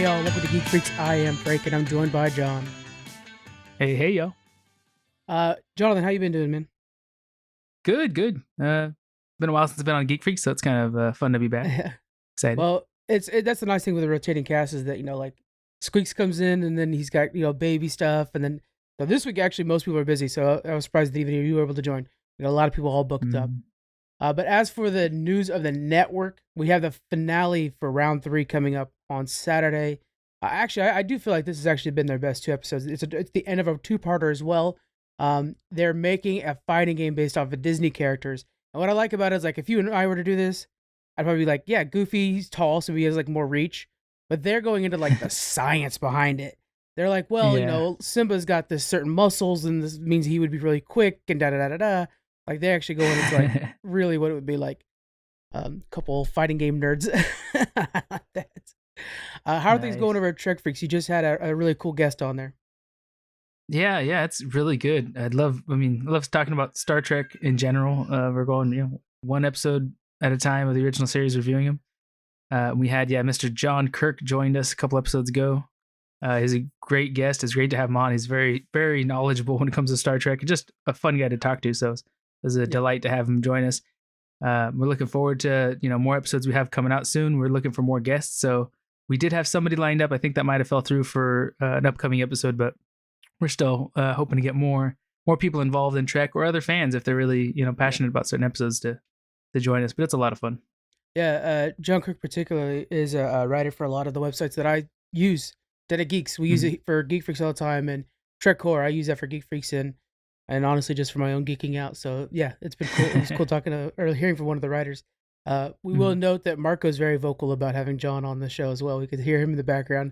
Hey y'all, welcome to Geek Freaks. I am Frank and I'm joined by John. Hey, yo. Jonathan, how you been doing, man? Good. Been a while since I've been on Geek Freak, so it's kind of fun to be back. Excited. Well, that's the nice thing with the rotating cast is that, like Squeaks comes in and then he's got, baby stuff. And then so this week, actually, most people are busy. So I was surprised that even you were able to join. A lot of people all booked up. But as for the news of the network, we have the finale for round 3 coming up on Saturday. Actually, I do feel like this has actually been their best 2 episodes. It's the end of a 2-parter as well. They're making a fighting game based off of Disney characters. And what I like about it is, like, if you and I were to do this, I'd probably be like, yeah, Goofy, he's tall, so he has, like, more reach. But they're going into, like, the science behind it. They're like, well, Simba's got this certain muscles, and this means he would be really quick, and da-da-da-da-da. Like, they actually go into, like, really what it would be like. Couple fighting game nerds. I like that. How are things going over at Trek Freaks? You just had a really cool guest on there. Yeah, it's really good. I love talking about Star Trek in general. We're going, one episode at a time of the original series, reviewing them. We had, Mr. John Kirk joined us a couple episodes ago. He's a great guest. It's great to have him on. He's very, very knowledgeable when it comes to Star Trek. Just a fun guy to talk to. So it was a delight to have him join us. We're looking forward to, more episodes we have coming out soon. We're looking for more guests. So we did have somebody lined up. I think that might have fell through for an upcoming episode, but we're still hoping to get more people involved in Trek or other fans if they're really, passionate about certain episodes to join us. But it's a lot of fun. Yeah, John Kirk particularly is a writer for a lot of the websites that I use. Data Geeks, we use it for Geek Freaks all the time, and Trek Core, I use that for Geek Freaks and honestly just for my own geeking out. So yeah, it's been cool. It was cool talking to or hearing from one of the writers. We will note that Marco's very vocal about having John on the show as well. We could hear him in the background.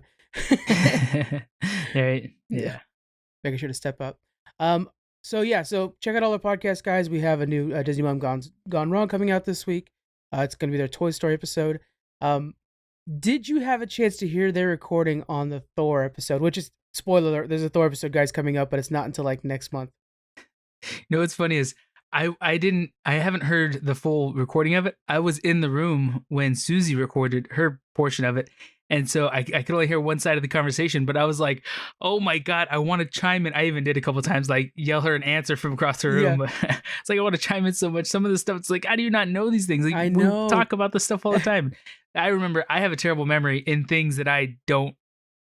Right. Yeah. Making sure to step up. So check out all our podcasts, guys. We have a new Disney Mom Gone Wrong coming out this week. It's going to be their Toy Story episode. Did you have a chance to hear their recording on the Thor episode? Which is, spoiler alert, there's a Thor episode, guys, coming up, but it's not until like next month. What's funny is I haven't heard the full recording of it. I was in the room when Susie recorded her portion of it. And so I could only hear one side of the conversation, but I was like, oh my God, I want to chime in. I even did a couple of times, like yell her an answer from across the room. Yeah. It's like, I want to chime in so much. Some of the stuff, it's like, how do you not know these things? Like, I know. We talk about this stuff all the time. I remember I have a terrible memory in things that I don't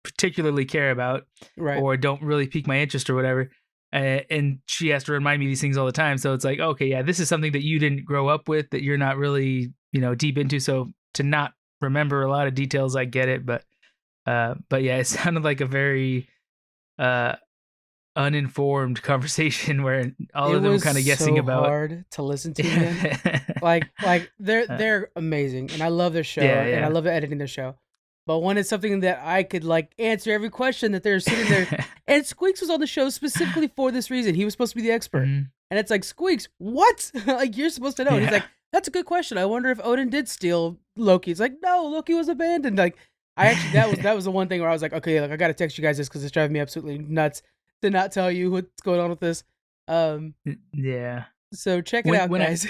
particularly care about, right, or don't really pique my interest or whatever. And she has to remind me these things all the time. So it's like, okay, yeah, this is something that you didn't grow up with, that you're not really, deep into. So to not remember a lot of details, I get it. But yeah, it sounded like a very uninformed conversation where all of them were kind of guessing about. It was so hard to listen to them. like they're amazing, and I love their show, and I love editing their show. But when it's something that I could like answer every question that they're sitting there, and Squeaks was on the show specifically for this reason. He was supposed to be the expert, and it's like, Squeaks, what? Like, you're supposed to know. And he's like, that's a good question. I wonder if Odin did steal Loki. It's like, no, Loki was abandoned. Like, I actually that was the one thing where I was like, okay, like I gotta text you guys this because it's driving me absolutely nuts to not tell you what's going on with this. Yeah. So check it out, guys.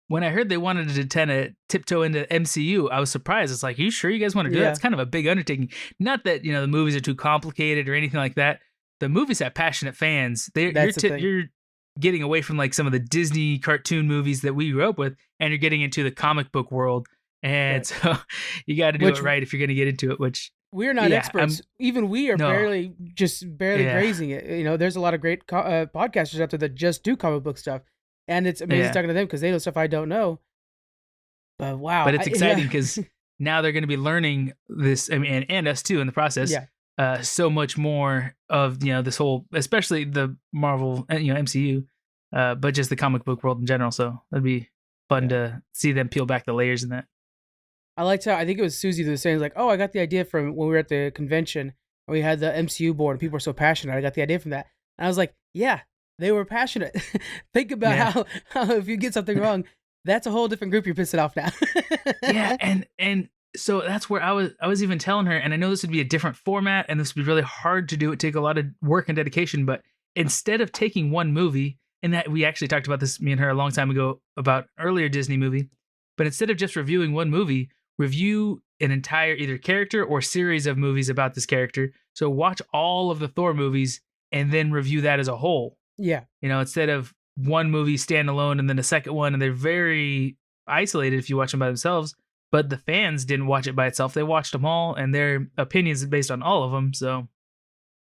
When I heard they wanted to tiptoe into MCU, I was surprised. It's like, are you sure you guys want to do that? It's kind of a big undertaking. Not that, the movies are too complicated or anything like that. The movies have passionate fans. You're getting away from like some of the Disney cartoon movies that we grew up with, and you're getting into the comic book world. And so you got to do it right if you're going to get into it, which we're not experts. Even we are barely grazing it. There's a lot of great podcasters out there that just do comic book stuff. And it's amazing talking to them because they know stuff I don't know. But wow. But it's exciting because now they're going to be learning this, and us too in the process. Yeah. So much more of, this whole, especially the Marvel, MCU, but just the comic book world in general. So it'd be fun to see them peel back the layers in that. I liked how, I think it was Susie that was saying, like, oh, I got the idea from when we were at the convention and we had the MCU board and people were so passionate. I got the idea from that. And I was like, yeah. They were passionate. Think about how if you get something wrong, that's a whole different group you're pissing off now. Yeah, and so that's where I was even telling her, and I know this would be a different format, and this would be really hard to do. It take a lot of work and dedication, but instead of taking one movie, and that we actually talked about this, me and her, a long time ago about earlier Disney movie, but instead of just reviewing one movie, review an entire either character or series of movies about this character. So watch all of the Thor movies and then review that as a whole. Yeah. Instead of one movie standalone and then a second one, and they're very isolated if you watch them by themselves. But the fans didn't watch it by itself; they watched them all, and their opinions are based on all of them. So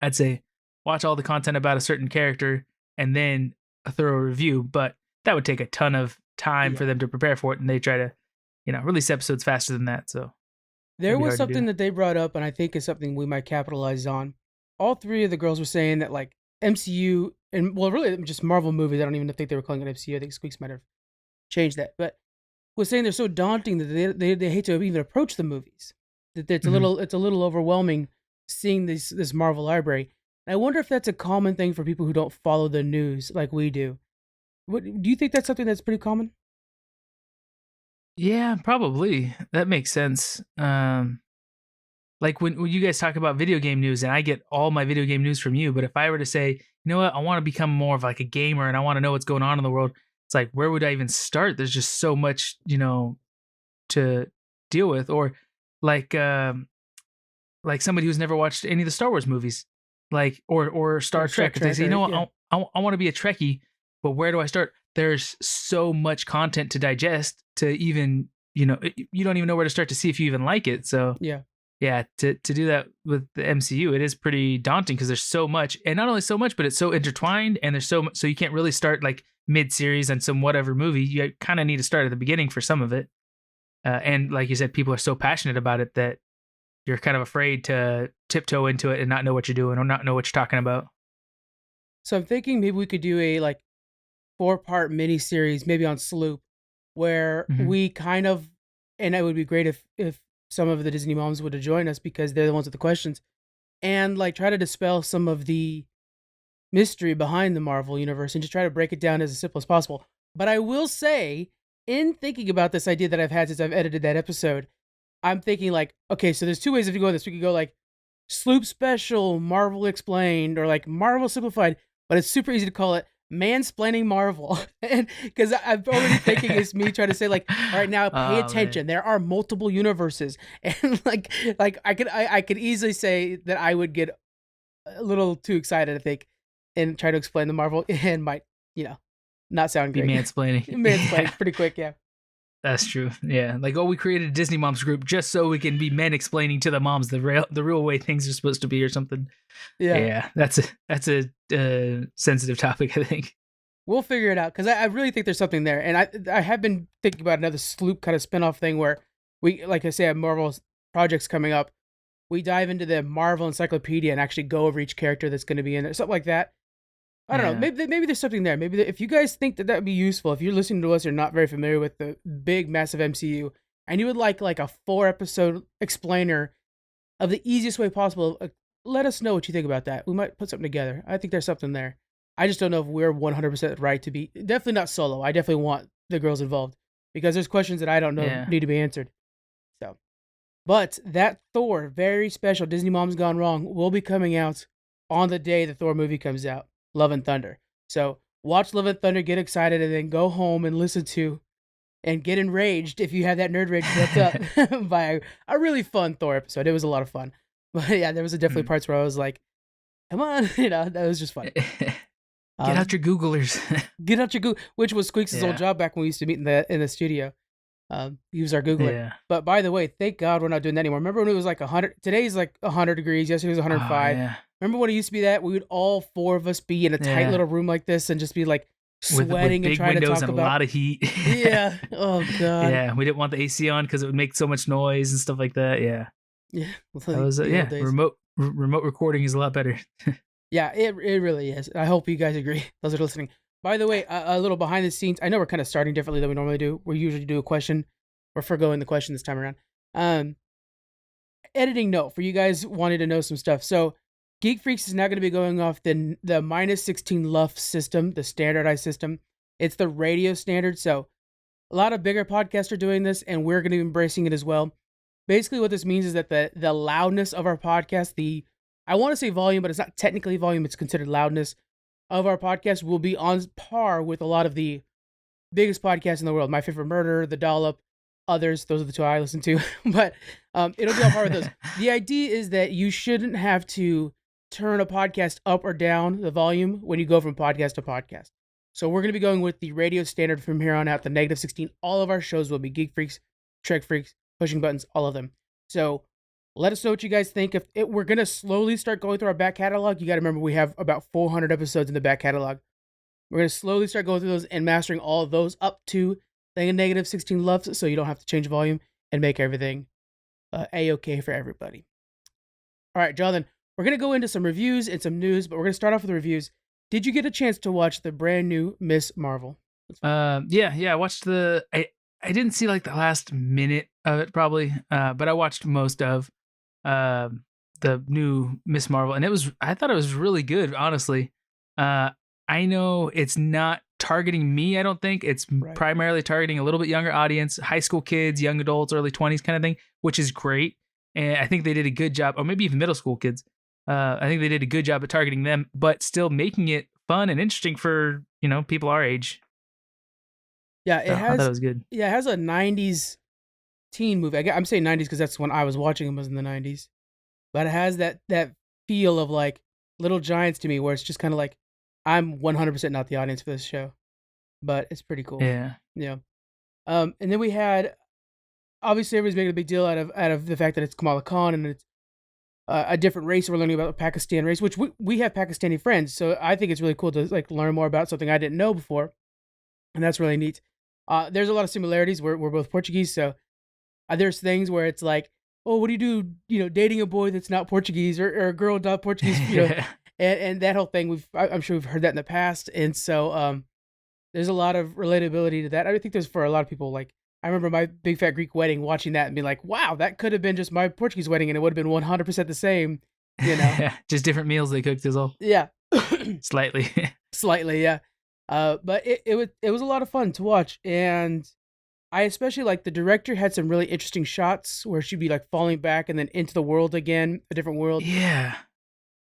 I'd say watch all the content about a certain character and then a thorough review. But that would take a ton of time for them to prepare for it, and they try to, release episodes faster than that. So there was something that they brought up, and I think is something we might capitalize on. All three of the girls were saying that like MCU and really just Marvel movies. I don't even think they were calling it MCU. I think Squeaks might have changed that, but was saying they're so daunting that they hate to even approach the movies. That it's a little overwhelming seeing this Marvel library. And I wonder if that's a common thing for people who don't follow the news like we do. What do you think that's something that's pretty common? Yeah, probably. That makes sense. Like when you guys talk about video game news, and I get all my video game news from you, but if I were to say, you know what, I want to become more of like a gamer and I want to know what's going on in the world, it's like, where would I even start? There's just so much, to deal with. Or like somebody who's never watched any of the Star Wars movies, like or Star Trek. If they say, I want to be a Trekkie, but where do I start? There's so much content to digest to even, you don't even know where to start to see if you even like it. So yeah, to do that with the MCU, it is pretty daunting because there's so much, and not only so much, but it's so intertwined, and there's so much, so you can't really start like mid-series on some whatever movie. You kind of need to start at the beginning for some of it. And like you said, people are so passionate about it that you're kind of afraid to tiptoe into it and not know what you're doing or not know what you're talking about. So I'm thinking maybe we could do a like 4-part mini-series, maybe on Sloop, where we kind of, and it would be great if some of the Disney moms would join us because they're the ones with the questions, and like try to dispel some of the mystery behind the Marvel universe and just try to break it down as simple as possible. But I will say, in thinking about this idea that I've had since I've edited that episode, I'm thinking like, okay, so there's two ways of going this. We could go like Sloop Special, Marvel Explained, or like Marvel Simplified, but it's super easy to call it Mansplaining Marvel. And because I'm already thinking it's me trying to say like, all right, now pay attention. Man. There are multiple universes. And like I could easily say that I would get a little too excited, I think, and try to explain the Marvel and might, not sound great. Be mansplaining. Mansplaining pretty quick, yeah. That's true. Yeah. Like, we created a Disney Moms group just so we can be men explaining to the moms the real way things are supposed to be or something. Yeah. Yeah. That's a sensitive topic, I think. We'll figure it out because I really think there's something there. And I have been thinking about another Sloop kind of spinoff thing where we, like I say, have Marvel projects coming up. We dive into the Marvel Encyclopedia and actually go over each character that's going to be in there. Something like that. I don't know. Maybe there's something there. Maybe if you guys think that would be useful, if you're listening to us, you're not very familiar with the big, massive MCU, and you would like a 4-episode explainer of the easiest way possible, let us know what you think about that. We might put something together. I think there's something there. I just don't know if we're 100% right to be. Definitely not solo. I definitely want the girls involved because there's questions that I don't know need to be answered. So, but that Thor, very special Disney Moms Gone Wrong, will be coming out on the day the Thor movie comes out. Love and Thunder. So watch Love and Thunder, get excited, and then go home and listen to and get enraged if you have that nerd rage built up by a really fun Thor episode. It was a lot of fun. But yeah, there was definitely parts where I was like, come on, that was just fun. Get out your Googlers. Get out your Google, which was Squeaks' old job back when we used to meet in the studio. He was our Googler. Yeah. But by the way, thank God we're not doing that anymore. Remember when it was like 100? Today's like 100 degrees. Yesterday was 105. Yeah. Remember when it used to be that? We would all 4 of us be in a tight little room like this and just be like sweating and trying to talk and about a lot of heat. Yeah. Oh God. Yeah. We didn't want the AC on because it would make so much noise and stuff like that. Yeah. Yeah. That was remote recording is a lot better. Yeah, it really is. I hope you guys agree. Those are listening. By the way, a little behind the scenes. I know we're kind of starting differently than we normally do. We usually do a question. We're forgoing the question this time around. Editing note for you guys wanted to know some stuff. So Geek Freaks is now going to be going off the minus 16 LUF system, the standardized system. It's the radio standard. So a lot of bigger podcasts are doing this, and we're going to be embracing it as well. Basically, what this means is that the loudness of our podcast, I want to say volume, but it's not technically volume. It's considered loudness of our podcast will be on par with a lot of the biggest podcasts in the world. My Favorite Murder, The Dollop, others. Those are the two I listen to, but it'll be on par with those. The idea is that you shouldn't have to turn a podcast up or down the volume when you go from podcast to podcast. So we're going to be going with the radio standard from here on out, the -16. All of our shows will be Geek Freaks, Trek Freaks, Pushing Buttons, all of them. So let us know what you guys think. We're going to slowly start going through our back catalog. You got to remember we have about 400 episodes in the back catalog. We're going to slowly start going through those and mastering all of those up to the -16 LUFS, so you don't have to change volume and make everything A-okay for everybody. All right, Jonathan, we're going to go into some reviews and some news, but we're going to start off with the reviews. Did you get a chance to watch the brand new Miss Marvel? Yeah, I watched I didn't see like the last minute of it probably, but I watched most of the new Miss Marvel, and I thought it was really good, honestly. I know it's not targeting me, I don't think. It's primarily targeting a little bit younger audience, high school kids, young adults, early 20s kind of thing, which is great. And I think they did a good job, or maybe even middle school kids. I think they did a good job at targeting them, but still making it fun and interesting for, people our age. Yeah, I thought it was good. Yeah, it has a 90s teen movie. I'm saying 90s because that's when I was watching them, was in the 90s. But it has that feel of like Little Giants to me, where it's just kind of like, I'm 100% not the audience for this show, but it's pretty cool. Yeah. And then we had, obviously everybody's making a big deal out of the fact that it's Kamala Khan and it's a different race. We're learning about the Pakistan race, which we have Pakistani friends, so I think it's really cool to like learn more about something I didn't know before, and that's really neat. There's a lot of similarities. We're both Portuguese, so there's things where it's like, oh, what do you do? Dating a boy that's not Portuguese or a girl not Portuguese, and that whole thing. I'm sure we've heard that in the past, and so there's a lot of relatability to that. I think there's for a lot of people. Like I remember my Big Fat Greek Wedding, watching that and being like, wow, that could have been just my Portuguese wedding, and it would have been 100% the same. Just different meals they cooked is all. Yeah, slightly, yeah. But it was a lot of fun to watch, and I especially like the director had some really interesting shots where she'd be like falling back and then into the world again, a different world. Yeah.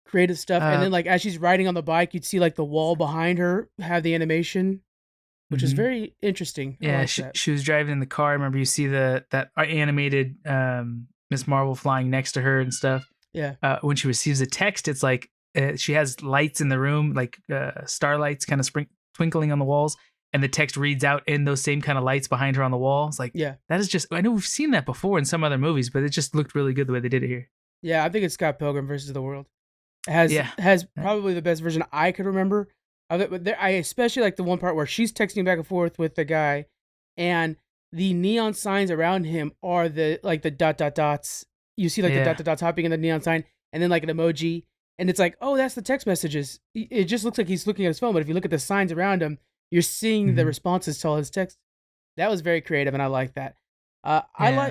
Creative stuff. And then like as she's riding on the bike, you'd see like the wall behind her have the animation, which is very interesting. Yeah, she was driving in the car. I remember you see that animated Miss Marvel flying next to her and stuff. Yeah. When she receives a text, it's like she has lights in the room, like starlights kind of twinkling on the walls. And the text reads out in those same kind of lights behind her on the wall. It's like, yeah, that is just, I know we've seen that before in some other movies, but it just looked really good the way they did it here. Yeah, I think it's Scott Pilgrim versus the World. It has probably the best version I could remember of it. But I especially like the one part where she's texting back and forth with the guy, and the neon signs around him are the dot dot dots. You see like the dot dot dots hopping in the neon sign, and then like an emoji, and it's like, oh, that's the text messages. It just looks like he's looking at his phone, but if you look at the signs around him, you're seeing the responses to all his text. That was very creative, and I like that.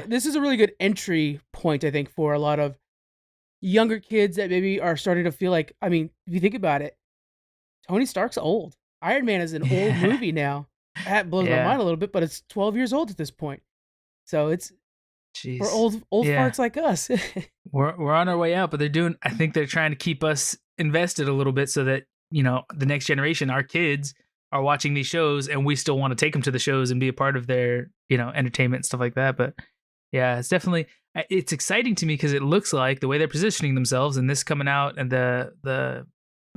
This is a really good entry point, I think, for a lot of younger kids that maybe are starting to feel like, I mean, if you think about it, Tony Stark's old. Iron Man is an old movie now. That blows my mind a little bit, but it's 12 years old at this point. So it's for old farts like us. We're on our way out, but I think they're trying to keep us invested a little bit so that, the next generation, our kids, are watching these shows and we still want to take them to the shows and be a part of their, entertainment and stuff like that. But yeah, it's exciting to me because it looks like the way they're positioning themselves and this coming out and the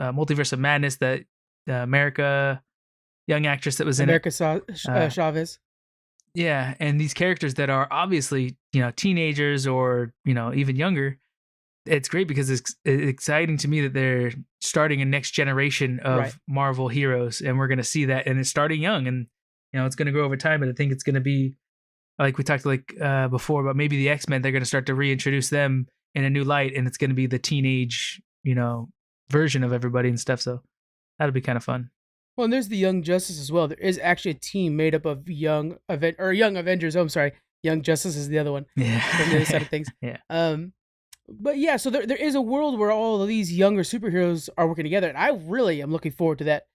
Multiverse of Madness, that America young actress that was in Chavez. Yeah. And these characters that are obviously, teenagers or, even younger. It's great because it's exciting to me that they're starting a next generation of Marvel heroes, and we're going to see that, and it's starting young, and it's going to grow over time. But I think it's going to be like we talked before about maybe the X-Men. They're going to start to reintroduce them in a new light, and it's going to be the teenage version of everybody and stuff. So that'll be kind of fun. Well, and there's the Young Justice as well. There is actually a team made up of Young Avengers. Oh, I'm sorry, Young Justice is the other one. Yeah, from the other side of things. Yeah. But yeah, so there is a world where all of these younger superheroes are working together, and I really am looking forward to that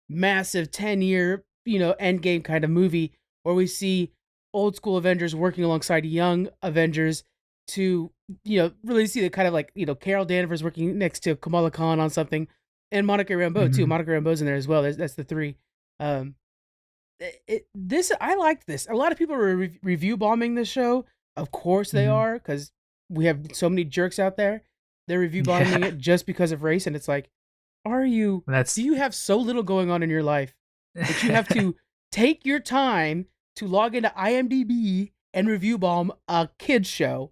massive 10-year, Endgame kind of movie where we see old school Avengers working alongside young Avengers to, really see the kind of like, Carol Danvers working next to Kamala Khan on something, and Monica Rambeau too. Monica Rambeau's in there as well. That's the three. This I liked this. A lot of people are review bombing this show. Of course they Mhm. are, because we have so many jerks out there. They're review bombing Yeah, it just because of race, and it's like, are you? Do that's you have so little going on in your life that you have to take your time to log into IMDb and review bomb a kids show?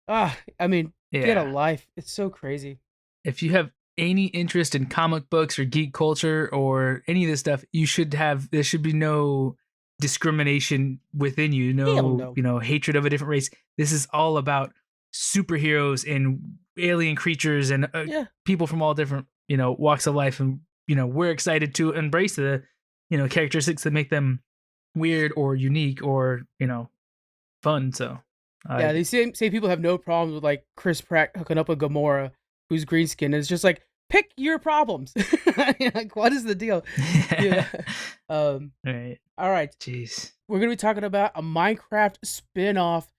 I mean, get a yeah. life. It's so crazy. If you have any interest in comic books or geek culture or any of this stuff, you should have. There should be no discrimination within you. Hell No, no. hatred of a different race. This is all about superheroes and alien creatures and Yeah, people from all different walks of life, and we're excited to embrace the characteristics that make them weird or unique or fun. So I yeah. like They it. say people have no problems with like Chris Pratt hooking up with Gamora, who's green skinned. It's just like pick your problems. Like, what is the deal? Yeah. Um. Right. All right. Jeez. We're gonna be talking about a Minecraft spin-off.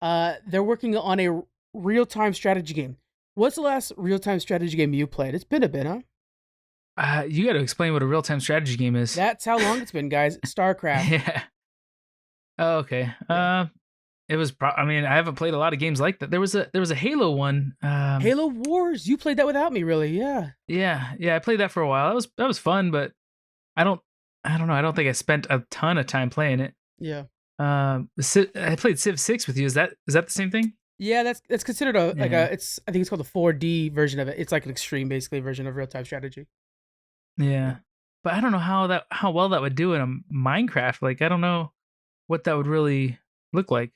They're working on a real-time strategy game. What's the last real-time strategy game you played? It's been a bit, huh? You got to explain what a real time strategy game is. That's how long it's been, guys. StarCraft. Yeah. Oh, okay. Yeah. It was. I mean, I haven't played a lot of games like that. There was a Halo one. Halo Wars. You played that without me, really? Yeah. Yeah. I played that for a while. That was fun, but I don't. I don't know. I don't think I spent a ton of time playing it. Yeah. I played Civ 6 with you. Is that the same thing? Yeah, that's considered a like Yeah. a it's I think it's called the 4D version of it. It's like an extreme basically version of real-time strategy. Yeah. Yeah. But I don't know how well that would do in a Minecraft. Like I don't know what that would really look like.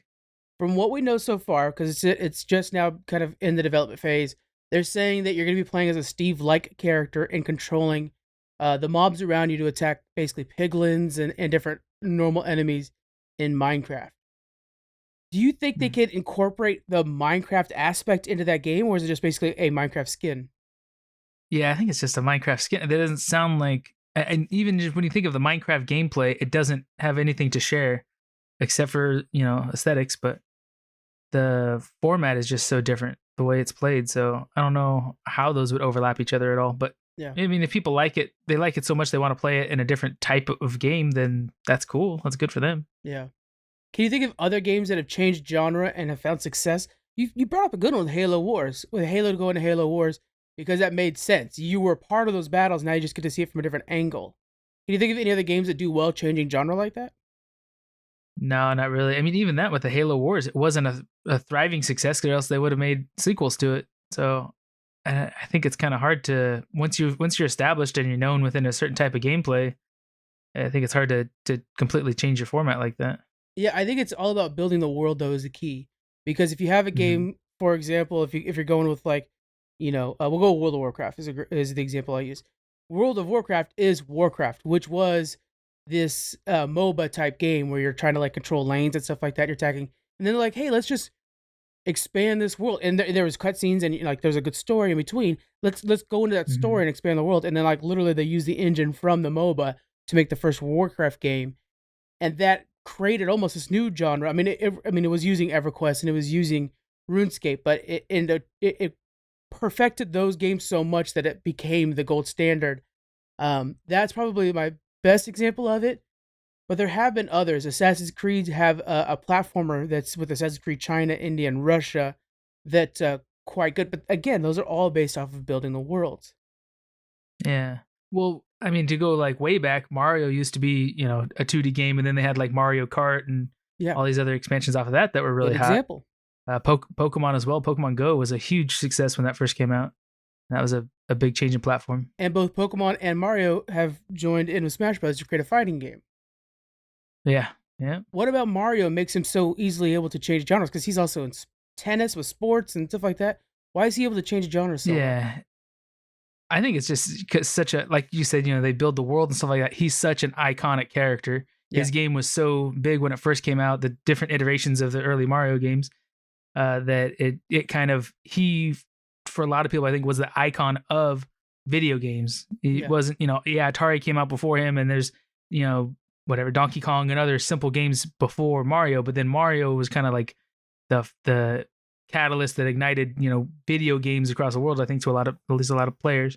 From what we know so far, because it's just now kind of in the development phase, they're saying that you're going to be playing as a Steve-like character and controlling the mobs around you to attack basically piglins and different normal enemies in Minecraft. Do you think they Hmm. could incorporate the Minecraft aspect into that game, or is it just basically a Minecraft skin? Yeah, I think it's just a Minecraft skin. That doesn't sound like, and even just when you think of the Minecraft gameplay, it doesn't have anything to share except for aesthetics. But the format is just so different the way it's played. So I don't know how those would overlap each other at all. But Yeah, I mean, if people like it, they like it so much they want to play it in a different type of game, then that's cool. That's good for them. yeah. Can you think of other games that have changed genre and have found success? You brought up a good one with Halo Wars, with Halo to go into Halo Wars, because that made sense. You were part of those battles, now you just get to see it from a different angle. Can you think of any other games that do well changing genre like that? No, not really. I mean, even that with the Halo Wars, it wasn't a thriving success, or else they would have made sequels to it. So I think it's kind of hard to once you're established and you're known within a certain type of gameplay. I think it's hard to completely change your format like that. Yeah, I think it's all about building the world though is the key. Because if you have a Hmm. game, for example, if you're going with like, we'll go World of Warcraft is the example I use. World of Warcraft is Warcraft, which was this MOBA type game where you're trying to like control lanes and stuff like that. You're attacking, and then they're like, hey, let's just expand this world. And there was cutscenes and like there's a good story in between. Let's go into that Hmm. story and expand the world. And then like literally they use the engine from the MOBA to make the first Warcraft game, and that created almost this new genre. I mean, it was using EverQuest and it was using RuneScape, but it perfected those games so much that it became the gold standard. That's probably my best example of it. But there have been others. Assassin's Creed have a platformer that's with Assassin's Creed China, India, and Russia that's quite good. But again, those are all based off of building the worlds. Yeah. Well, I mean, to go like way back, Mario used to be a 2D game, and then they had like Mario Kart and Yeah, all these other expansions off of that were good really hot. example. Pokemon as well. Pokemon Go was a huge success when that first came out. That was a big change in platform. And both Pokemon and Mario have joined in with Smash Bros. To create a fighting game. Yeah. Yeah. What about Mario makes him so easily able to change genres? Because he's also in tennis with sports and stuff like that. Why is he able to change genres so well? Yeah. I think it's just 'cause such a, like you said, they build the world and stuff like that. He's such an iconic character. Yeah, His game was so big when it first came out, the different iterations of the early Mario games, that it kind of he for a lot of people I think was the icon of video games. He yeah, wasn't, yeah, Atari came out before him, and there's whatever Donkey Kong and other simple games before Mario, but then Mario was kind of like the catalyst that ignited video games across the world. I think to a lot of at least a lot of players,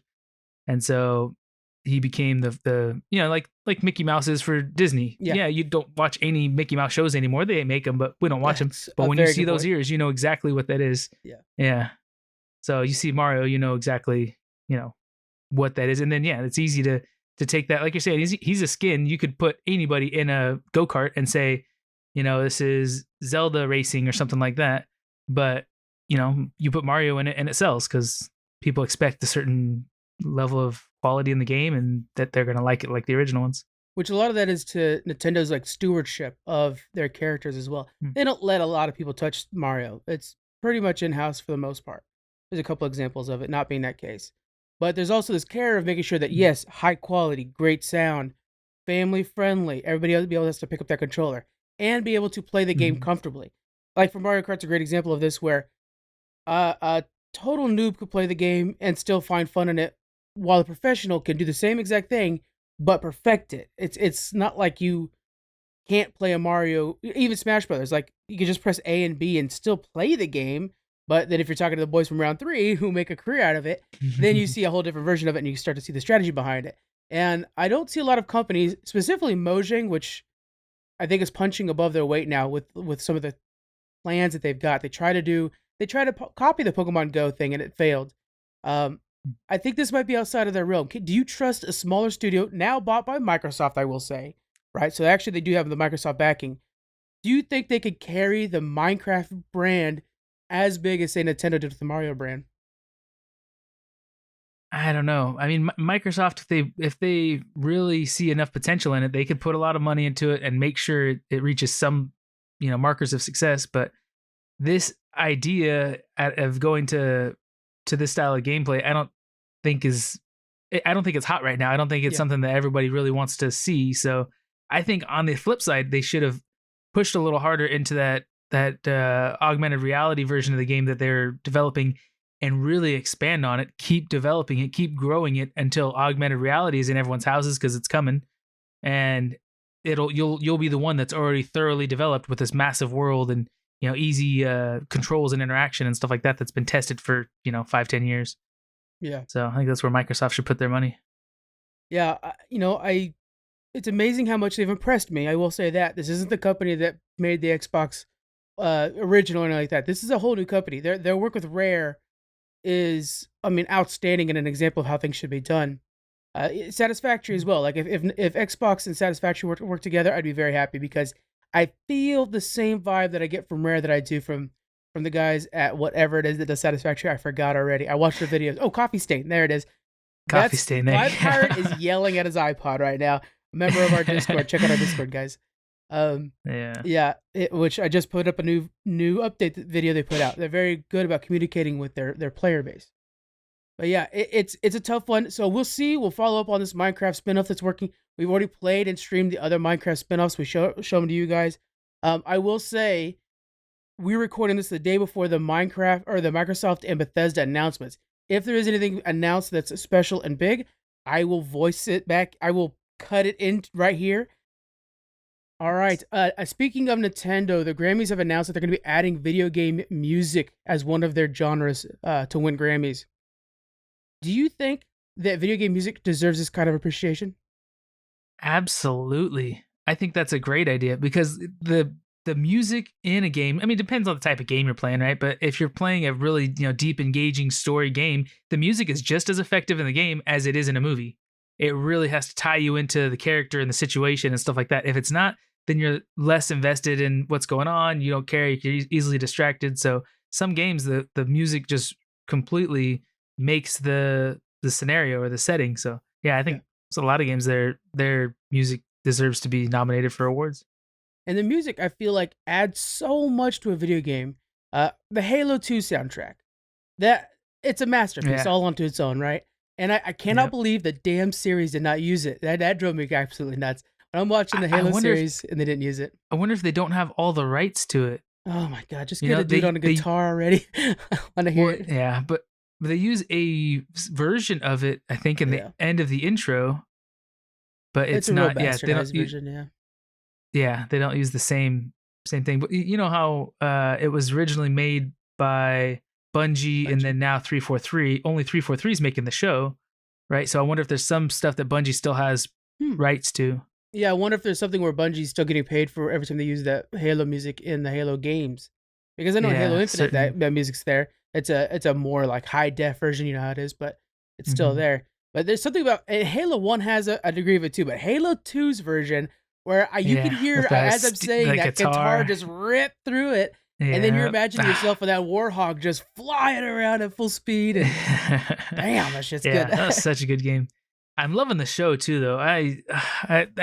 and so he became the like Mickey Mouse is for Disney. Yeah. Yeah, you don't watch any Mickey Mouse shows anymore. They make them, but we don't watch them. That's But a when you very see good those point. ears, you know exactly what that is. Yeah. Yeah. So you see Mario, you know exactly, what that is. And then it's easy to take that. Like you're saying, he's a skin. You could put anybody in a go-kart and say, this is Zelda racing or something like that. But, you put Mario in it and it sells because people expect a certain level of quality in the game and that they're going to like it like the original ones. Which a lot of that is to Nintendo's like stewardship of their characters as well. They don't let a lot of people touch Mario. It's pretty much in-house for the most part. There's a couple examples of it not being that case. But there's also this care of making sure that, yes, high quality, great sound, family friendly, everybody else has to pick up that controller and be able to play the game comfortably. Like for Mario Kart's a great example of this where a total noob could play the game and still find fun in it, while a professional can do the same exact thing but perfect it. It's not like you can't play a Mario, even Smash Brothers. Like you can just press A and B and still play the game. But then if you're talking to the boys from round 3 who make a career out of it, then you see a whole different version of it and you start to see the strategy behind it. And I don't see a lot of companies, specifically Mojang, which I think is punching above their weight now with some of the plans that they've got. They try to copy the Pokemon Go thing and it failed. I think this might be outside of their realm. Do you trust a smaller studio now bought by Microsoft? I will say, right? So actually, they do have the Microsoft backing. Do you think they could carry the Minecraft brand as big as say Nintendo did with the Mario brand? I don't know. I mean, Microsoft, if they really see enough potential in it, they could put a lot of money into it and make sure it reaches some, markers of success. But this idea of going to this style of gameplay, I don't think it's hot right now. I don't think it's something that everybody really wants to see. So I think on the flip side, they should have pushed a little harder into that augmented reality version of the game that they're developing and really expand on it, keep developing it, keep growing it until augmented reality is in everyone's houses because it's coming. And you'll be the one that's already thoroughly developed with this massive world and easy controls and interaction and stuff like that that's been tested for 5-10 years. Yeah. So I think that's where Microsoft should put their money. Yeah, it's amazing how much they've impressed me. I will say that this isn't the company that made the Xbox original or anything like that. This is a whole new company. Their work with Rare is, outstanding and an example of how things should be done. Satisfactory as well. Like if Xbox and Satisfactory work together, I'd be very happy because I feel the same vibe that I get from Rare that I do from the guys at whatever it is that does Satisfactory. I forgot already. I watched the videos. Oh, Coffee Stain. There it is. Coffee Stain. There. My pirate is yelling at his iPod right now. A member of our Discord. Check out our Discord, guys. Which I just put up a new update video they put out. They're very good about communicating with their player base. But yeah, it's a tough one. So we'll see. We'll follow up on this Minecraft spinoff that's working. We've already played and streamed the other Minecraft spinoffs. We show them to you guys. I will say, we're recording this the day before the Minecraft or the Microsoft and Bethesda announcements. If there is anything announced that's special and big, I will voice it back. I will cut it in right here. All right. Speaking of Nintendo, the Grammys have announced that they're going to be adding video game music as one of their genres to win Grammys. Do you think that video game music deserves this kind of appreciation? Absolutely. I think that's a great idea because the music in a game, it depends on the type of game you're playing, right? But if you're playing a really, deep, engaging story game, the music is just as effective in the game as it is in a movie. It really has to tie you into the character and the situation and stuff like that. If it's not, then you're less invested in what's going on. You don't care. You're easily distracted. So some games, the music just completely makes the scenario or the setting. So yeah, I think there's a lot of games their music deserves to be nominated for awards. And the music, I feel like, adds so much to a video game. The Halo 2 soundtrack, it's a masterpiece all onto its own, right? And I cannot believe the damn series did not use it. That drove me absolutely nuts. When I'm watching the Halo series and they didn't use it. I wonder if they don't have all the rights to it. Oh my God, just get a dude on a guitar already. I want to hear it. Yeah, but they use a version of it, I think, in the end of the intro. But it's not. They don't version, Yeah, they don't use the same thing. But you know how it was originally made by Bungie, and then now 343. Only 343 is making the show. right? So I wonder if there's some stuff that Bungie still has rights to. Yeah, I wonder if there's something where Bungie's still getting paid for every time they use that Halo music in the Halo games. Because I know in Halo Infinite that music's there. It's a more like high def version, you know how it is, but it's still there. But there's something about Halo 1 has a degree of it too, but Halo 2's version where you can hear as I'm saying that guitar just rip through it, and then you're imagining yourself with that Warhawk just flying around at full speed. And damn, that shit's good. That was such a good game. I'm loving the show too, though. I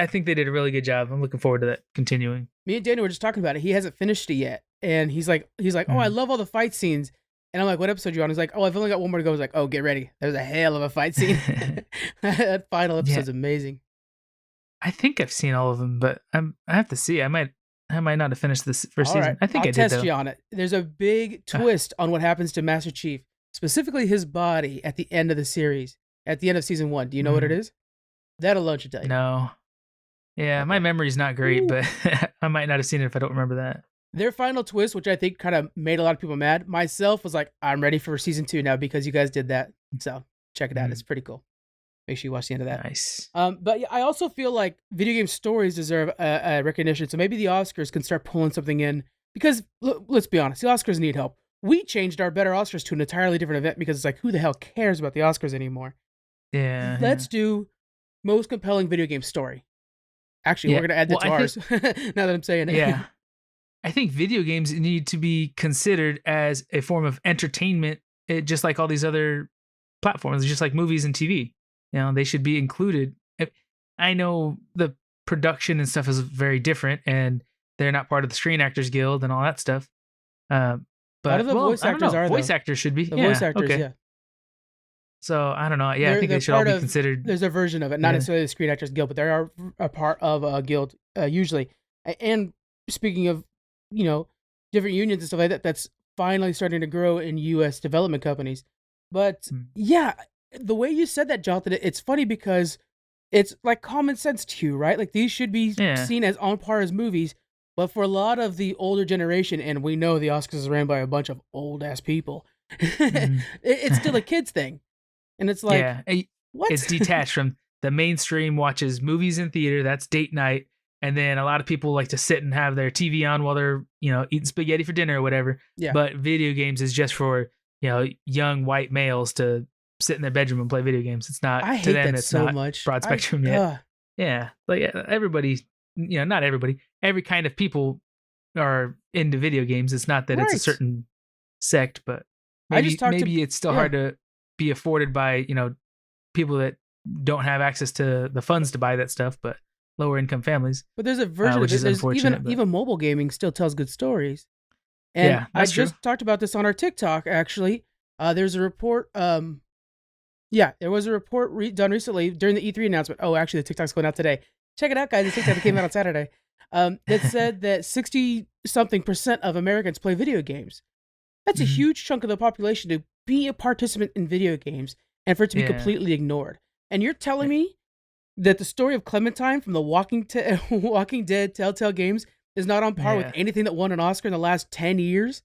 think they did a really good job. I'm looking forward to that continuing. Me and Daniel were just talking about it. He hasn't finished it yet, and he's like, oh, I love all the fight scenes. And I'm like, what episode are you on? He's like, oh, I've only got one more to go. I was like, oh, get ready. There's a hell of a fight scene. That final episode's amazing. I think I've seen all of them, but I have to see. I might not have finished this first season. Right. I think I'll I did, test though. you on it. There's a big twist on what happens to Master Chief, specifically his body at the end of the series, at the end of season 1. Do you know what it is? That alone should tell you. No. Yeah, my memory's not great, but I might not have seen it if I don't remember that. Their final twist, which I think kind of made a lot of people mad, myself was like, I'm ready for season 2 now because you guys did that. So check it out. It's pretty cool. Make sure you watch the end of that. Nice. But yeah, I also feel like video game stories deserve a recognition. So maybe the Oscars can start pulling something in because let's be honest, the Oscars need help. We changed our Better Oscars to an entirely different event because it's like, who the hell cares about the Oscars anymore? Yeah. Let's do most compelling video game story. Actually, we're going to add that to ours now that I'm saying it. Yeah. I think video games need to be considered as a form of entertainment, just like all these other platforms, just like movies and TV. You know, they should be included. I know the production and stuff is very different, and they're not part of the Screen Actors Guild and all that stuff. But the voice actors are, voice actors should be. The voice actors, yeah. So I don't know. Yeah, I think they should all be considered. There's a version of it, not necessarily the Screen Actors Guild, but they are a part of a guild usually. And speaking of, different unions and stuff like that, that's finally starting to grow in U.S. development companies. But yeah, the way you said that, Jonathan, it's funny because it's like common sense to you, right? Like these should be seen as on par as movies. But for a lot of the older generation, and we know the Oscars is ran by a bunch of old ass people, it's still a kids thing. And it's like, what? It's detached from the mainstream watches movies in theater. That's date night. And then a lot of people like to sit and have their TV on while they're, eating spaghetti for dinner or whatever. Yeah. But video games is just for, young white males to sit in their bedroom and play video games. It's not, I hate to them, that it's so not much. Broad spectrum yet. Yeah. Like everybody, not everybody, every kind of people are into video games. It's not that it's a certain sect, but maybe it's still hard to be afforded by, people that don't have access to the funds to buy that stuff, but lower income families. But there's a version of it. Even mobile gaming still tells good stories. And I just talked about this on our TikTok, actually. There's a report. There was a report done recently during the E3 announcement. Oh, actually, the TikTok's going out today. Check it out, guys. The TikTok came out on Saturday. That said that 60-something% of Americans play video games. That's a huge chunk of the population to be a participant in video games and for it to be completely ignored. And you're telling me that the story of Clementine from the Walking Dead Telltale Games is not on par with anything that won an Oscar in the last 10 years?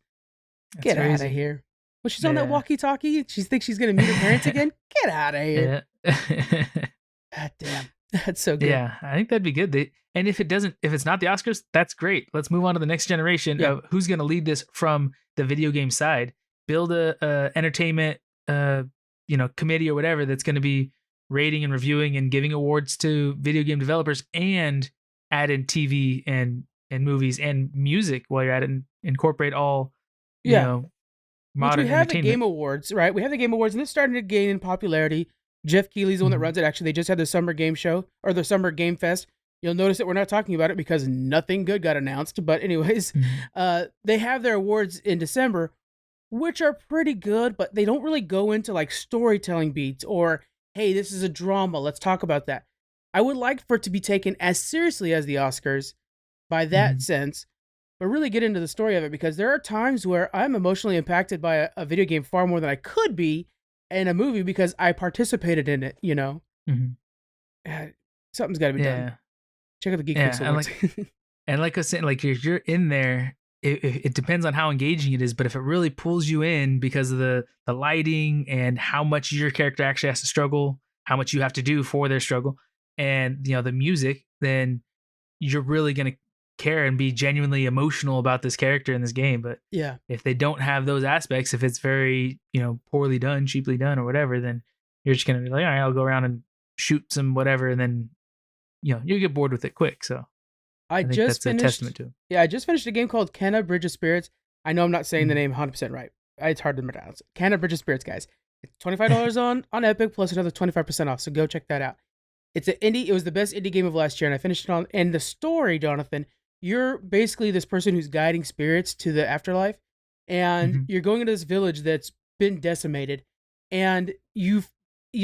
Get out of here. Well, she's on that walkie-talkie. She thinks she's going to meet her parents again? Get out of here. God damn. That's so good. Yeah, I think that'd be good. And if it's not the Oscars, that's great. Let's move on to the next generation of who's going to lead this from the video game side. Build a entertainment, committee or whatever that's going to be rating and reviewing and giving awards to video game developers, and add in TV and movies and music while you're at it, and incorporate all, modern we have entertainment. The Game Awards, right? We have the Game Awards, and they're starting to gain in popularity. Jeff Keighley's the one that runs it. Actually, they just had the Summer Game Show, or the Summer Game Fest. You'll notice that we're not talking about it because nothing good got announced. But anyways, they have their awards in December, which are pretty good, but they don't really go into like storytelling beats or, hey, this is a drama, let's talk about that. I would like for it to be taken as seriously as the Oscars by that sense, but really get into the story of it, because there are times where I'm emotionally impacted by a video game far more than I could be in a movie because I participated in it, Something's got to be done. Check out the Geek Awards. And like I was saying, like if you're in there, it depends on how engaging it is, but if it really pulls you in because of the lighting and how much your character actually has to struggle, how much you have to do for their struggle, and the music, then you're really gonna care and be genuinely emotional about this character in this game. But Yeah. if they don't have those aspects, if it's very poorly done, cheaply done, or whatever, then you're just gonna be like, all right, I'll go around and shoot some whatever, and then you get bored with it quick. So I think just that's a finished. testament to it. Yeah, I just finished a game called Kenna Bridge of Spirits. I know I'm not saying the Mhm. name 100% right. It's hard to pronounce. Kenna Bridge of Spirits, guys. It's $25 on Epic plus another 25% off. So go check that out. It's an indie. It was the best indie game of last year, and I finished it on. And the story, Jonathan, you're basically this person who's guiding spirits to the afterlife, and Mhm. you're going into this village that's been decimated, and you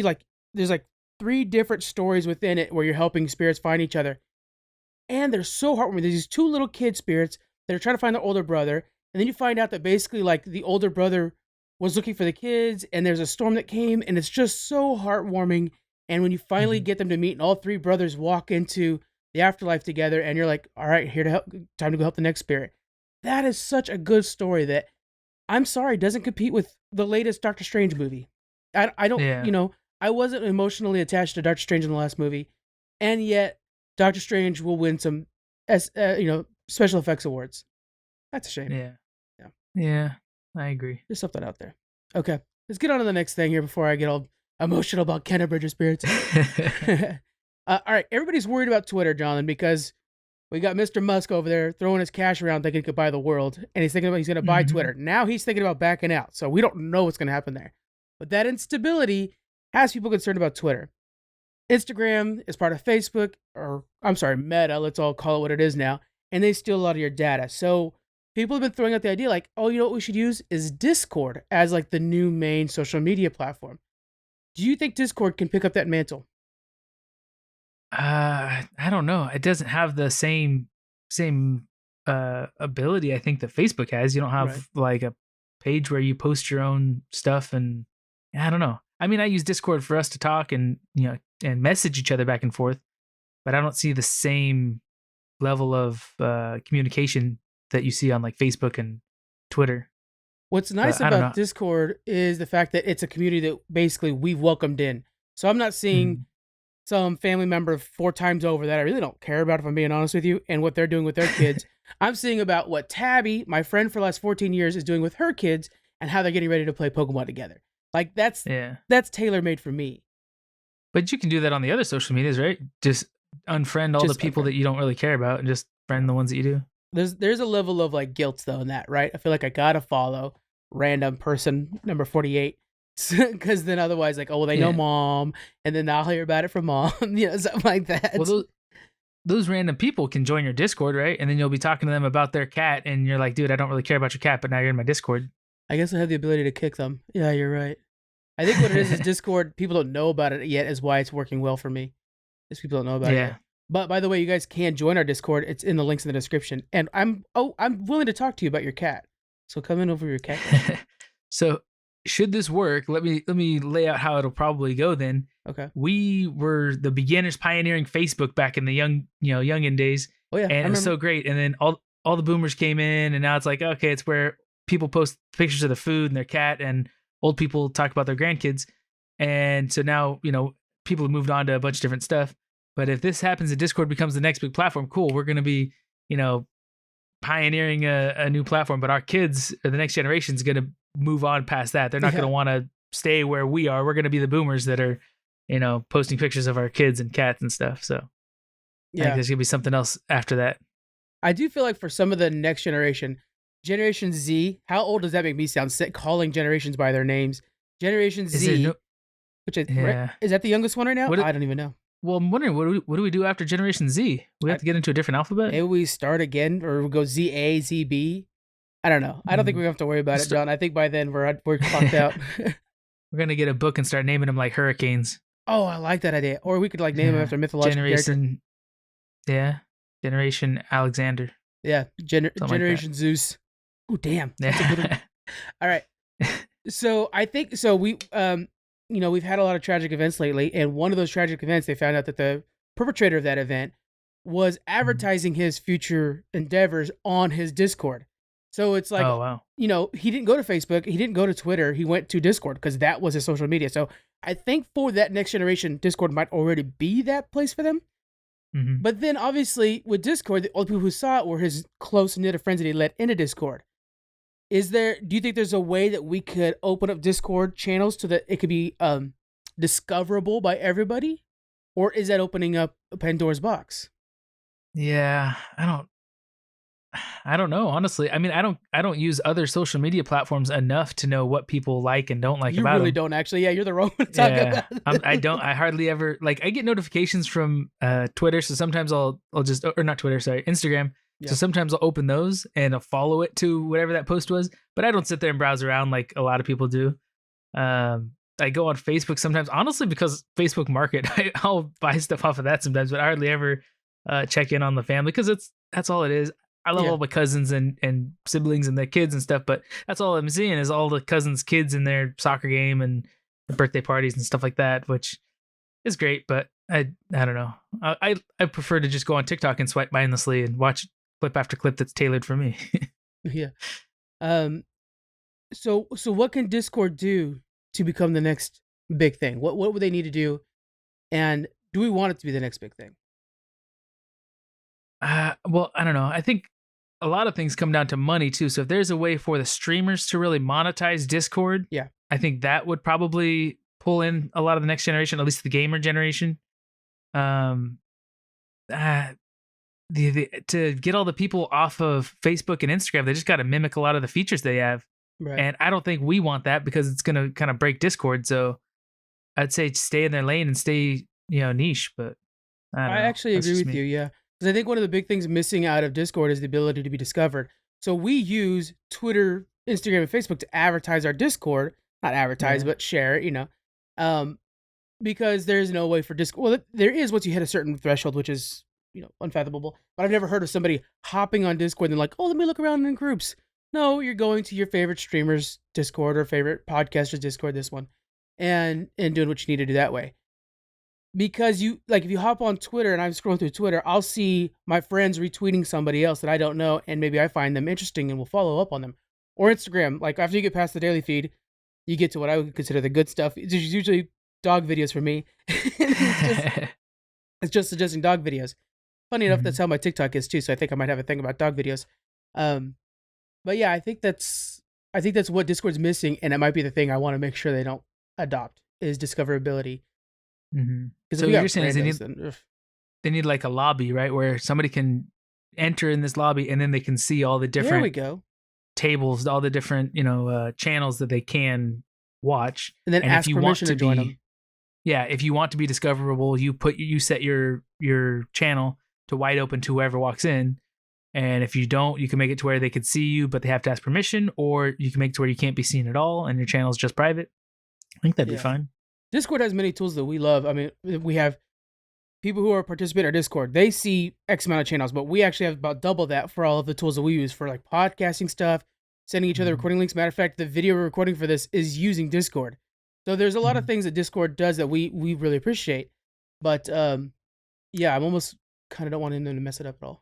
like there's like 3 different stories within it where you're helping spirits find each other, and they're so heartwarming. There's these 2 little kid spirits that are trying to find their older brother, and then you find out that basically like the older brother was looking for the kids, and there's a storm that came, and it's just so heartwarming. And when you finally Mhm. get them to meet, and all 3 brothers walk into the afterlife together, and you're like, all right, here to help, time to go help the next spirit. That is such a good story that I'm sorry doesn't compete with the latest Doctor Strange movie. I don't, Yeah. I wasn't emotionally attached to Doctor Strange in the last movie, and yet Doctor Strange will win some, special effects awards. That's a shame. Yeah. Yeah. Yeah. I agree. There's something out there. Okay, let's get on to the next thing here before I get all emotional about Kenna Bridger spirits. All right, everybody's worried about Twitter, Jonathan, because we got Mr. Musk over there throwing his cash around thinking he could buy the world, and he's thinking about he's going to buy Mhm. Twitter. Now he's thinking about backing out, so we don't know what's going to happen there. But that instability has people concerned about Twitter. Instagram is part of Facebook, or I'm sorry, Meta, let's all call it what it is now, and they steal a lot of your data. So people have been throwing out the idea like, oh, you know what we should use is Discord as like the new main social media platform. Do you think Discord can pick up that mantle? I don't know. It doesn't have the same ability I think that Facebook has. You don't have Right. like a page where you post your own stuff, and I don't know. I mean, I use Discord for us to talk and and message each other back and forth, but I don't see the same level of communication that you see on like Facebook and Twitter. What's nice I don't about know. Discord is the fact that it's a community that basically we've welcomed in. So I'm not seeing Mhm. some family member 4 times over that I really don't care about, if I'm being honest with you, and what they're doing with their kids. I'm seeing about what Tabby, my friend for the last 14 years, is doing with her kids and how they're getting ready to play Pokemon together. Like Yeah, that's tailor made for me. but you can do that on the other social medias, right? Just unfriend all the Just people that you don't really care about, and just friend the ones that you do. there's a level of like guilt though in that, right? I feel like I gotta follow random person number 48 because then otherwise like, oh well, they know Yeah. mom, and then I'll hear about it from mom, something like that. Well, those random people can join your Discord, right? And then you'll be talking to them about their cat, and you're like, dude, I don't really care about your cat, but now you're in my Discord. I guess I have the ability to kick them. Yeah, you're right. I think what it is Discord. People don't know about it yet, is why it's working well for me. Is people don't know about it Yeah. yet. But by the way, you guys can join our Discord. It's in the links in the description. And I'm willing to talk to you about your cat. So come in over your cat. So should this work, let me lay out how it'll probably go then. Okay. We were the beginners pioneering Facebook back in the youngin days, Oh yeah, I and it was remember. so great. And then all the boomers came in, and now it's like, okay, it's where people post pictures of their food and their cat, and old people talk about their grandkids. And so now, people have moved on to a bunch of different stuff. But if this happens and Discord becomes the next big platform, cool. We're going to be, pioneering a new platform, but our kids or the next generation is going to move on past that. They're not Yeah. going to want to stay where we are. We're going to be the boomers that are, posting pictures of our kids and cats and stuff. So I think Yeah. there's going to be something else after that. I do feel like for some of the next generation, Generation Z, how old does that make me sound? Calling generations by their names. Generation Is there Z, no? which is Yeah. is that the youngest one right now? What? I don't even know. Well, I'm wondering what do we do after Generation Z? We have to get into a different alphabet. Maybe we start again, or we go ZA, ZB. I don't know. I don't think we have to worry about it, John. I think by then we're clocked out. We're gonna get a book and start naming them like hurricanes. Oh, I like that idea. Or we could like name them Yeah. after mythological character. Generation. Yeah. Generation Alexander. Yeah, Something like Generation Zeus. Oh, damn. That's a good one. Yeah. All right. So I think so. We've had a lot of tragic events lately, and one of those tragic events, they found out that the perpetrator of that event was advertising his future endeavors on his Discord. So it's like, Oh wow. he didn't go to Facebook, he didn't go to Twitter, he went to Discord because that was his social media. So I think for that next generation, Discord might already be that place for them. Mm-hmm. But then obviously with Discord, the only people who saw it were his close knit of friends that he let into Discord. Do you think there's a way that we could open up Discord channels so that it could be discoverable by everybody? Or is that opening up a Pandora's box? Yeah, I don't know, honestly. I mean, I don't use other social media platforms enough to know what people like and don't like You about really them. don't actually. Yeah, you're the wrong one to talk Yeah, about. I hardly ever like. I get notifications from Twitter, so sometimes I'll just, or not Twitter, sorry, Instagram. Yeah. So sometimes I'll open those and I'll follow it to whatever that post was. But I don't sit there and browse around like a lot of people do. I go on Facebook sometimes, honestly, because Facebook Market. I'll buy stuff off of that sometimes, but I hardly ever check in on the family because that's all it is. I love all my cousins and siblings and their kids and stuff, but that's all I'm seeing is all the cousins' kids in their soccer game and birthday parties and stuff like that, which is great. But I don't know. I prefer to just go on TikTok and swipe mindlessly and watch clip after clip that's tailored for me. Yeah. So what can Discord do to become the next big thing? What would they need to do? And do we want it to be the next big thing? Well, I don't know. I think a lot of things come down to money too. So if there's a way for the streamers to really monetize Discord, yeah, I think that would probably pull in a lot of the next generation, at least the gamer generation. To get all the people off of Facebook and Instagram, they just got to mimic a lot of the features they have. right. And I don't think we want that because it's going to kind of break Discord. So I'd say stay in their lane and stay, niche. But I actually agree with you. Yeah, because I think one of the big things missing out of Discord is the ability to be discovered. So we use Twitter, Instagram, and Facebook to advertise our Discord. Not advertise, but share it. Because there's no way for Discord. Well, there is once you hit a certain threshold, which is unfathomable. But I've never heard of somebody hopping on Discord and like, oh, let me look around in groups. No, you're going to your favorite streamer's Discord or favorite podcaster's Discord, this one, and doing what you need to do that way. Because if you hop on Twitter and I'm scrolling through Twitter, I'll see my friends retweeting somebody else that I don't know, and maybe I find them interesting and will follow up on them. Or Instagram, like after you get past the daily feed, you get to what I would consider the good stuff. It's usually dog videos for me. It's just suggesting dog videos. Funny enough, that's how my TikTok is too. So I think I might have a thing about dog videos. But yeah, I think that's what Discord's missing, and it might be the thing I want to make sure they don't adopt is discoverability. So what you're saying is they need like a lobby, right, where somebody can enter in this lobby and then they can see all the different there we go. tables, all the different channels that they can watch, and then ask permission to join them. Yeah, if you want to be discoverable, you set your channel to wide open to whoever walks in. And if you don't, you can make it to where they could see you, but they have to ask permission, or you can make it to where you can't be seen at all and your channel is just private. I think that'd be fine. Discord has many tools that we love. I mean, we have people who are participating in our Discord. They see X amount of channels, but we actually have about double that for all of the tools that we use for like podcasting stuff, sending each other recording links. Matter of fact, the video we're recording for this is using Discord. So there's a lot of things that Discord does that we really appreciate. But yeah, I'm almost kind of don't want them to mess it up at all.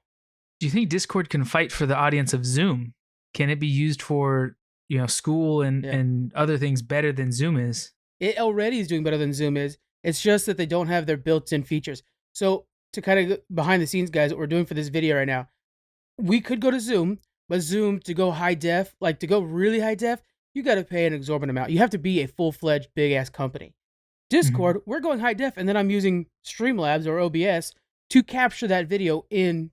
Do you think Discord can fight for the audience of Zoom? Can it be used for school and other things better than Zoom is? It already is doing better than Zoom is. It's just that they don't have their built-in features. So to kind of behind the scenes, guys, what we're doing for this video right now, we could go to Zoom, but Zoom to go high def, like to go really high def, you got to pay an exorbitant amount. You have to be a full-fledged big-ass company. Discord, we're going high def, and then I'm using Streamlabs or OBS to capture that video in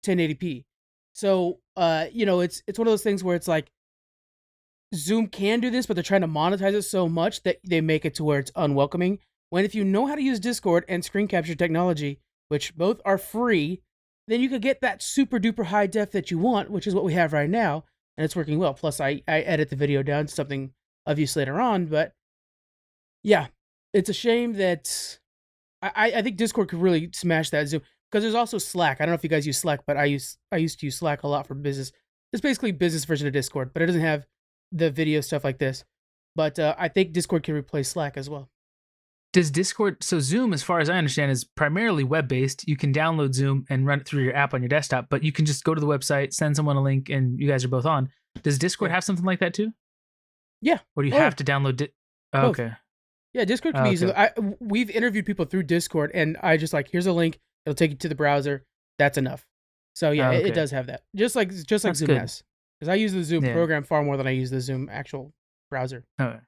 1080p. So, it's one of those things where it's like Zoom can do this, but they're trying to monetize it so much that they make it to where it's unwelcoming. When if you know how to use Discord and screen capture technology, which both are free, then you could get that super duper high def that you want, which is what we have right now, and it's working well. Plus, I edit the video down to something of use later on, but yeah, it's a shame that I think Discord could really smash that Zoom, because there's also Slack. I don't know if you guys use Slack, but I used to use Slack a lot for business. It's basically a business version of Discord, but it doesn't have the video stuff like this. But I think Discord can replace Slack as well. Does Discord, so Zoom, as far as I understand, is primarily web-based. You can download Zoom and run it through your app on your desktop, but you can just go to the website, send someone a link, and you guys are both on. Does Discord have something like that too? Yeah. Or do you have to download it? Oh, okay. Yeah, Discord can Oh, be easy. okay. We've interviewed people through Discord, and I just like, here's a link. It'll take you to the browser. That's enough. So yeah, Oh, it okay. does have that. Just like That's Zoom good. has. Because I use the Zoom Yeah. program far more than I use the Zoom actual browser. Okay.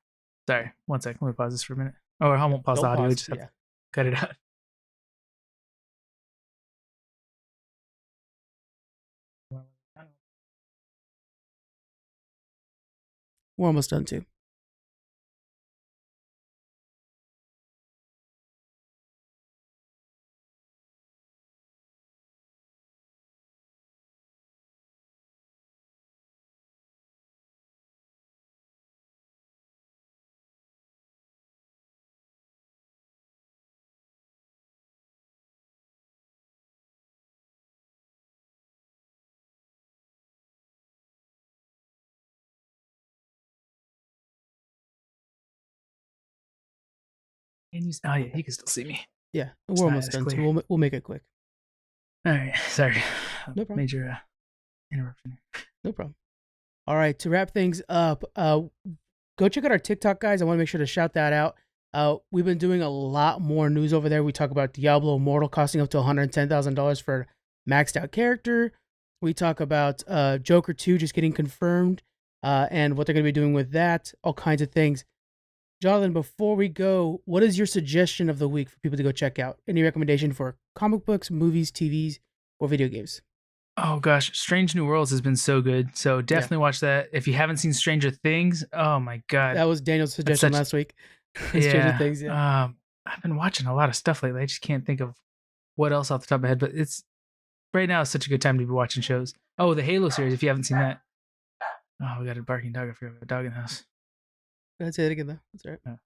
Sorry. One second. Let me pause this for a minute. Oh, I won't pause the Don't audio. We pause. just have Yeah. to cut it out. We're almost done too. Can you? Oh yeah, you can still see me. Yeah, It's we're not almost as done clear. too. We'll make it quick. All right. Sorry. No problem. Major interruption. No problem. All right, to wrap things up, go check out our TikTok, guys. I want to make sure to shout that out. We've been doing a lot more news over there. We talk about Diablo Immortal costing up to $110,000 for maxed out character. We talk about Joker 2 just getting confirmed and what they're going to be doing with that, all kinds of things. Jonathan, before we go, what is your suggestion of the week for people to go check out? Any recommendation for comic books, movies, TVs, or video games? Oh gosh, Strange New Worlds has been so good. So definitely watch that. If you haven't seen Stranger Things, oh my god, That was Daniel's that's suggestion such last week. Stranger yeah. Things, yeah. I've been watching a lot of stuff lately. I just can't think of what else off the top of my head. But it's right now is such a good time to be watching shows. Oh, the Halo series. If you haven't seen that, oh, we got a barking dog. I forgot we have a dog in the house. Go ahead, say it again, though. That's all right.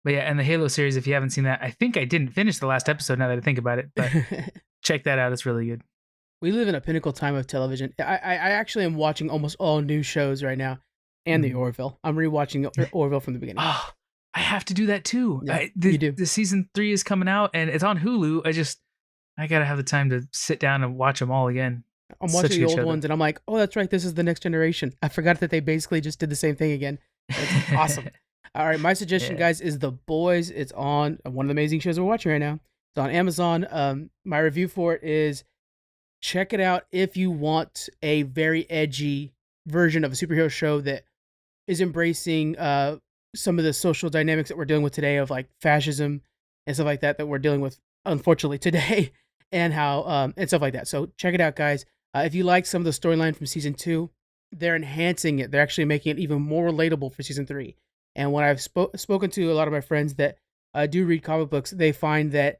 But yeah, and the Halo series. If you haven't seen that, I think I didn't finish the last episode. Now that I think about it, but check that out. It's really good. We live in a pinnacle time of television. I actually am watching almost all new shows right now, and the Orville. I'm rewatching Orville from the beginning. Oh, I have to do that too. Yeah, you do. The season 3 is coming out, and it's on Hulu. I gotta have the time to sit down and watch them all again. I'm watching the old ones, and I'm like, oh, that's right. This is the next generation. I forgot that they basically just did the same thing again. That's awesome. All right, my suggestion, guys, is The Boys. It's on one of the amazing shows we're watching right now. It's on Amazon. My review for it is check it out if you want a very edgy version of a superhero show that is embracing some of the social dynamics that we're dealing with today of like fascism and stuff like that we're dealing with unfortunately today and how and stuff like that. So check it out, guys. If you like some of the storyline from season 2, they're enhancing it. They're actually making it even more relatable for season 3. And when I've spoken to a lot of my friends that do read comic books, they find that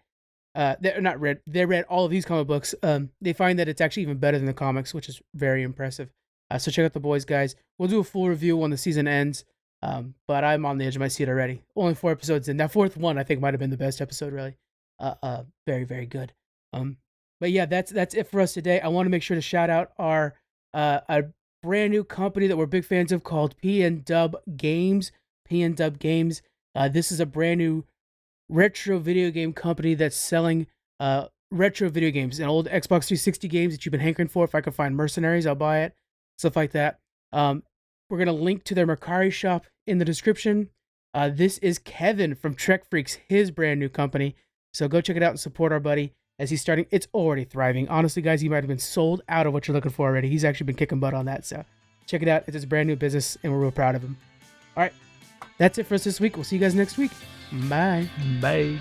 they read all of these comic books. They find that it's actually even better than the comics, which is very impressive. So check out The Boys, guys. We'll do a full review when the season ends. But I'm on the edge of my seat already. Only 4 episodes in. That 4th one I think might have been the best episode, really. Very, very good. But yeah, that's it for us today. I want to make sure to shout out our a brand new company that we're big fans of called P&Dub Games. P&Dub Games. This is a brand new retro video game company that's selling retro video games and old Xbox 360 games that you've been hankering for. If I could find Mercenaries, I'll buy it. Stuff like that. We're going to link to their Mercari shop in the description. This is Kevin from Trek Freaks, his brand new company. So go check it out and support our buddy as he's starting. It's already thriving. Honestly, guys, he might have been sold out of what you're looking for already. He's actually been kicking butt on that. So check it out. It's his brand new business, and we're real proud of him. All right. That's it for us this week. We'll see you guys next week. Bye. Bye.